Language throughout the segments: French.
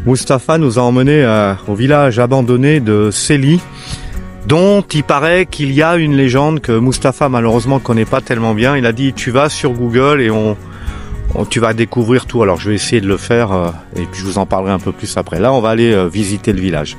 Mustapha nous a emmenés au village abandonné de Seli, dont il paraît qu'il y a une légende que Mustapha malheureusement connaît pas tellement bien. Il a dit tu vas sur Google et tu vas découvrir tout. Alors je vais essayer de le faire et puis je vous en parlerai un peu plus après. Là on va aller visiter le village.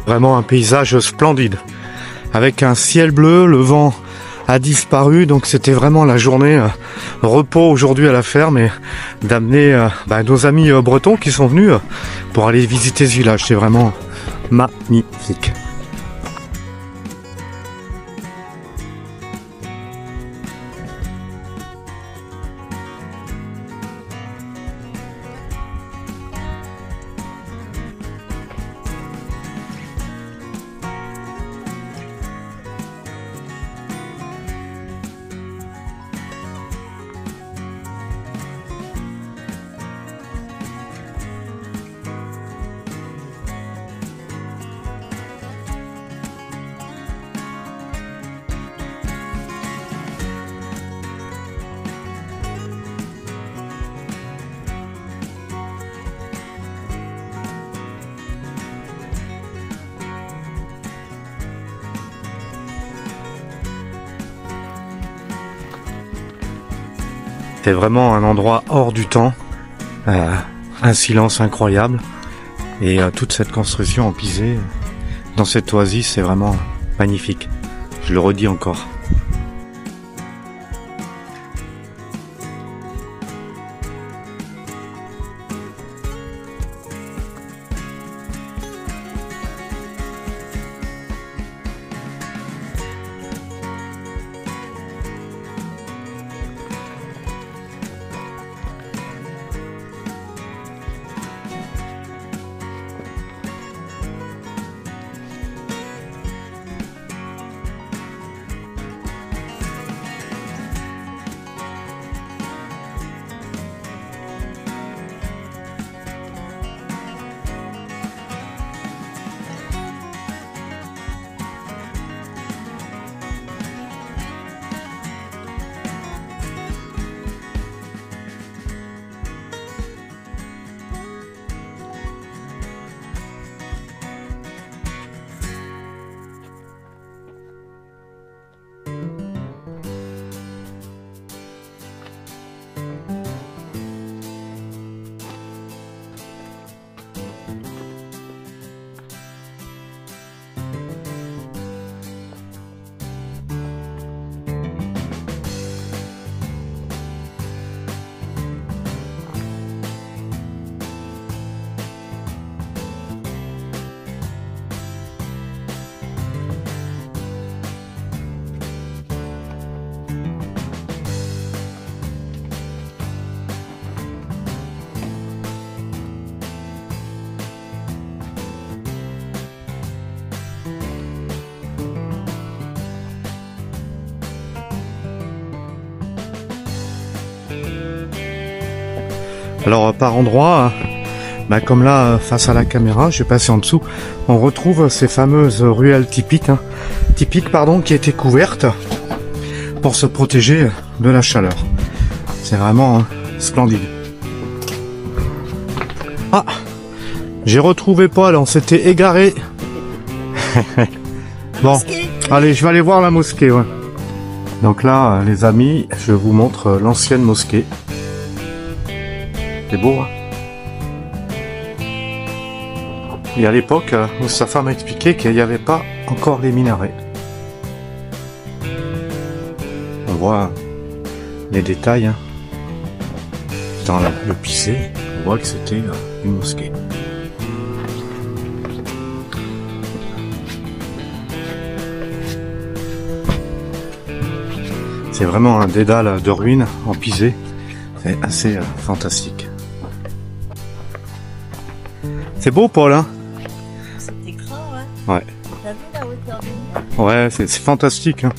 Vraiment un paysage splendide, avec un ciel bleu, le vent a disparu, donc c'était vraiment la journée repos aujourd'hui à la ferme et d'amener nos amis bretons qui sont venus pour aller visiter ce village. C'est vraiment magnifique. C'est vraiment un endroit hors du temps, un silence incroyable et toute cette construction en pisé dans cette oasis, c'est vraiment magnifique. Je le redis encore. Alors par endroit, comme là face à la caméra, je vais passer en dessous, on retrouve ces fameuses ruelles typiques, qui étaient couvertes pour se protéger de la chaleur. C'est vraiment splendide. Ah, j'ai retrouvé Paul, on s'était égaré. Bon, allez, je vais aller voir la mosquée. Ouais. Donc là, les amis, je vous montre l'ancienne mosquée. C'est beau, hein? Et à l'époque, Mustapha m'a expliqué qu'il n'y avait pas encore les minarets. On voit les détails, hein. Dans le pissé, on voit que c'était une mosquée. C'est vraiment un dédale de ruines en pisé. C'est assez fantastique. C'est beau, Paul, hein? Cet écran, ouais. Ouais. T'as vu la hauteur du... Ouais, c'est fantastique, hein.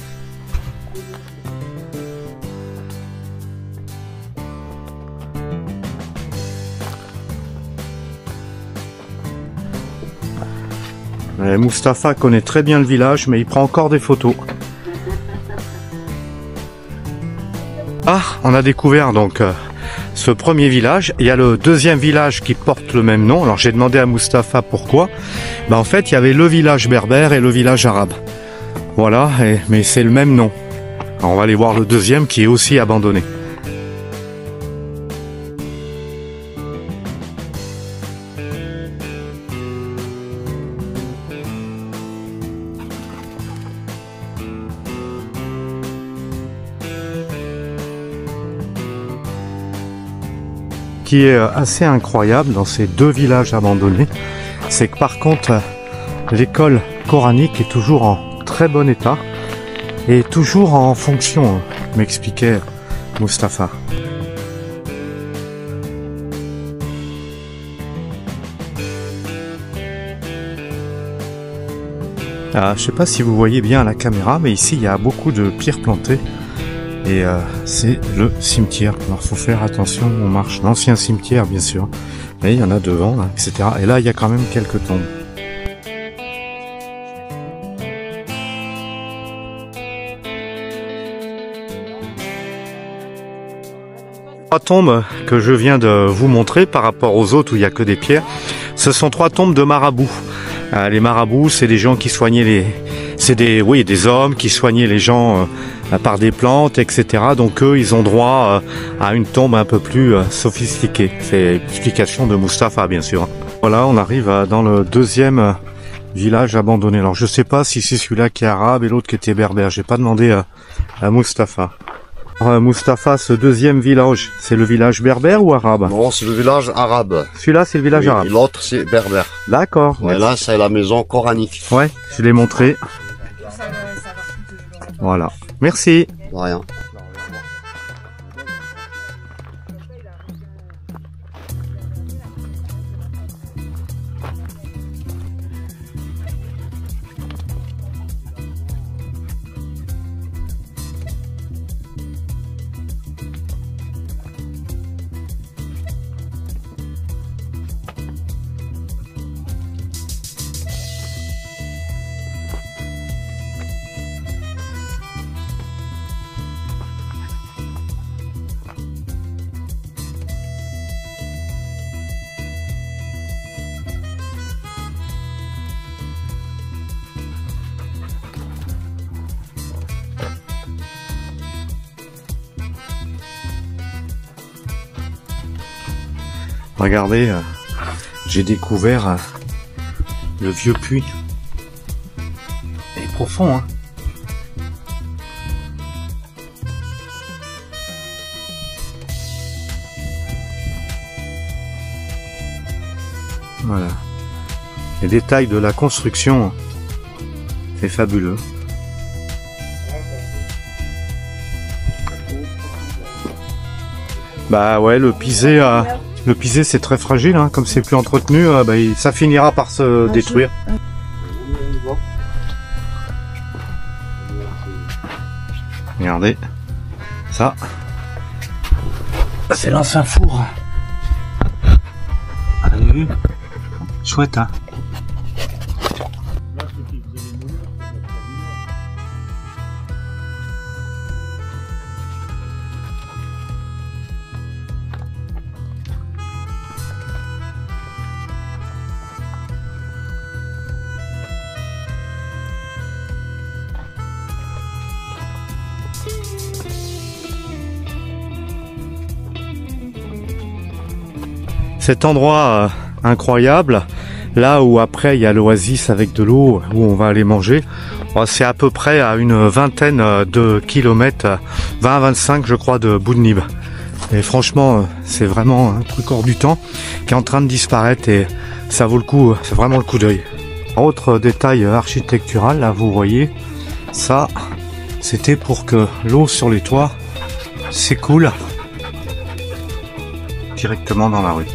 Mustapha connaît très bien le village, mais il prend encore des photos. Ah, on a découvert donc ce premier village. Il y a le deuxième village qui porte le même nom. Alors j'ai demandé à Mustapha pourquoi. En fait, il y avait le village berbère et le village arabe. Voilà, mais c'est le même nom. Alors, on va aller voir le deuxième qui est aussi abandonné. Qui est assez incroyable dans ces deux villages abandonnés, c'est que par contre l'école coranique est toujours en très bon état et toujours en fonction, m'expliquait Mustapha. Je sais pas si vous voyez bien à la caméra, mais ici il y a beaucoup de pierres plantées. Et c'est le cimetière. Alors faut faire attention, on marche. L'ancien cimetière bien sûr. Et il y en a devant, là, etc. Et là il y a quand même quelques tombes. Trois tombes que je viens de vous montrer par rapport aux autres où il n'y a que des pierres. Ce sont trois tombes de marabouts. Les marabouts, c'est des gens qui soignaient les... C'est des hommes qui soignaient les gens par des plantes, etc. Donc eux, ils ont droit à une tombe un peu plus sophistiquée. C'est l'explication de Mustapha, bien sûr. Voilà, on arrive dans le deuxième village abandonné. Alors je sais pas si c'est celui-là qui est arabe et l'autre qui était berbère. J'ai pas demandé à Mustapha. Mustapha, ce deuxième village, c'est le village berbère ou arabe? Non, c'est le village arabe. Celui-là, c'est le village arabe. Et l'autre, c'est berbère. D'accord. Et là, c'est la maison coranique. Ouais, je l'ai montré. Voilà. Merci. De rien. Regardez, j'ai découvert le vieux puits. Il est profond, hein. Voilà. Les détails de la construction, c'est fabuleux. Bah ouais, le pisé c'est très fragile, hein. Comme c'est plus entretenu, ça finira par se détruire. Regardez, ça c'est l'ancien four. avez vu? Chouette, hein? Cet endroit incroyable, là où après il y a l'oasis avec de l'eau où on va aller manger, c'est à peu près à une vingtaine de kilomètres, 20-25 je crois de Boudnib. Et franchement c'est vraiment un truc hors du temps qui est en train de disparaître et ça vaut le coup, c'est vraiment le coup d'œil. Autre détail architectural, là vous voyez, ça c'était pour que l'eau sur les toits s'écoule directement dans la rue.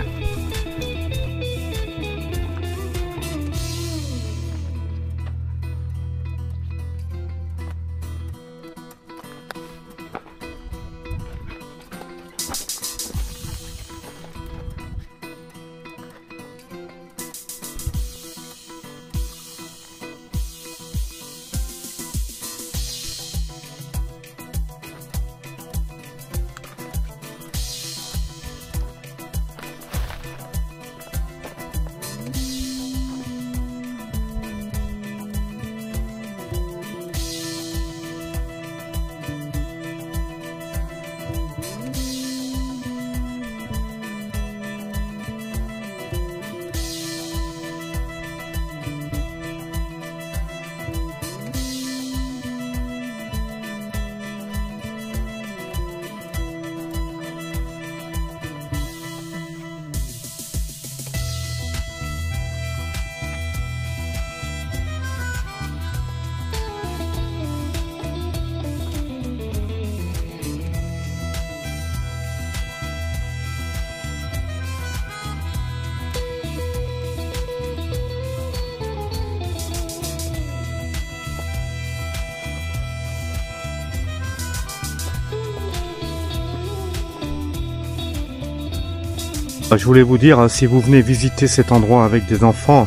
Je voulais vous dire, si vous venez visiter cet endroit avec des enfants,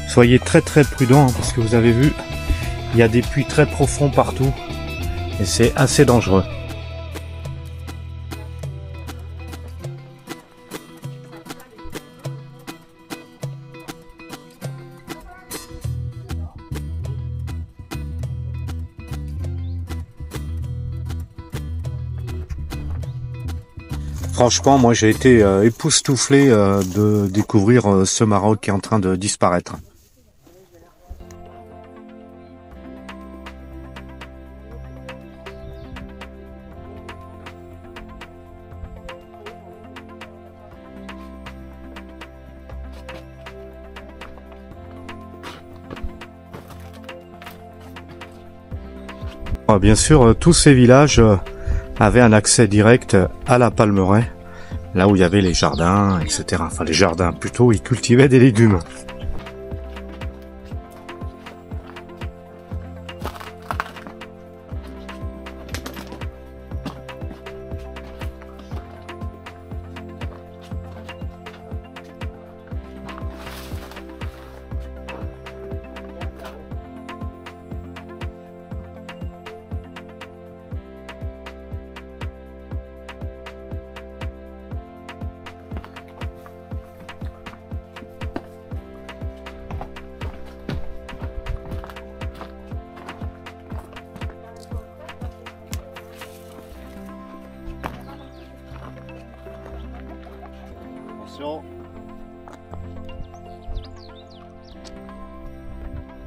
soyez très prudents, parce que vous avez vu, il y a des puits très profonds partout et c'est assez dangereux. Franchement, moi j'ai été époustouflé de découvrir ce Maroc qui est en train de disparaître. Bien sûr, tous ces villages avaient un accès direct à la Palmeraie, là où il y avait les jardins, etc. Enfin, les jardins, plutôt, ils cultivaient des légumes.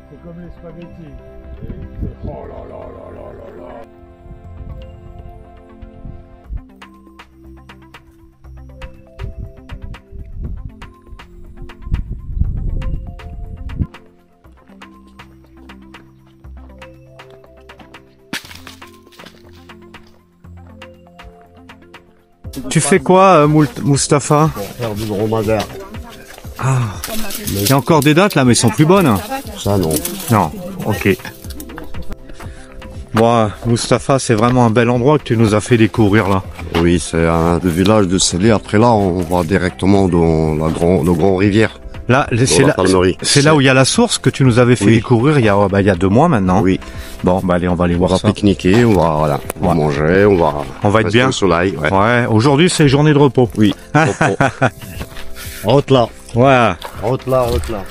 C'est comme les spaghettis. Oh là là là là là là. Tu fais quoi, Mustapha? Pour faire du dromadaire. Ah, il y a encore des dates là, mais elles sont plus bonnes. Ça non. Non, ok. Bon, Mustapha, c'est vraiment un bel endroit que tu nous as fait découvrir là. Oui. Oui, c'est le village de Célé. Après là, on va directement dans la grande rivière. Là, Palmerie. c'est là où il y a la source que tu nous avais fait Oui. découvrir il y a 2 mois maintenant. Oui. Bon, bah allez, on va aller On voir va ça. pique-niquer, on va manger, on va être rester bien. au soleil. Ouais. Ouais, aujourd'hui c'est journée de repos. Oui. Route là. Ouais. Route là, route là.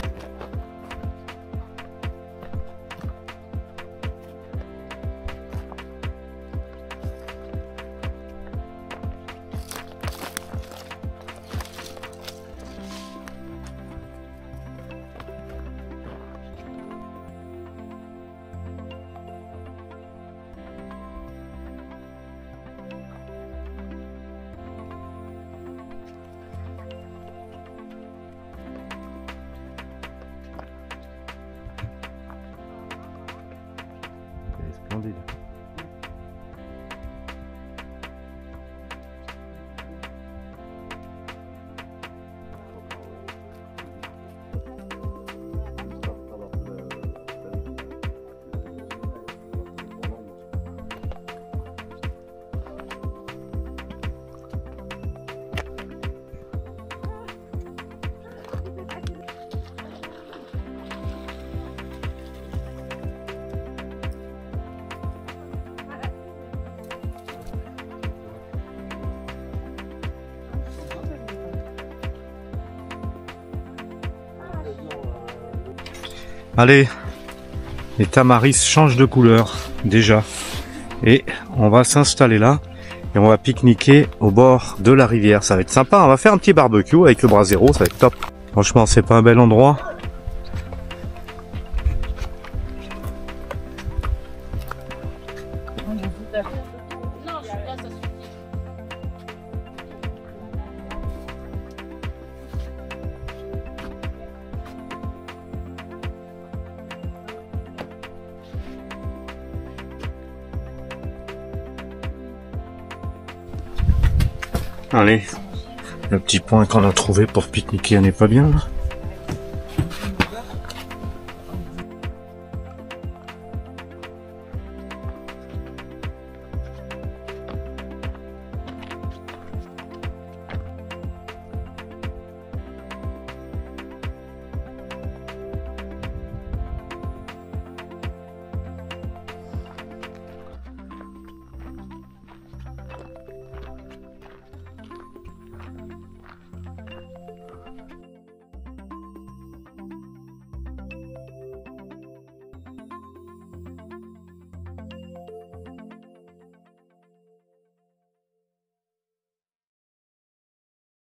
Splendide. Allez, les tamaris changent de couleur déjà. Et on va s'installer là et on va pique-niquer au bord de la rivière. Ça va être sympa, on va faire un petit barbecue avec le brasero, ça va être top. Franchement, c'est pas un bel endroit? Allez, le petit point qu'on a trouvé pour pique-niquer n'est pas bien là.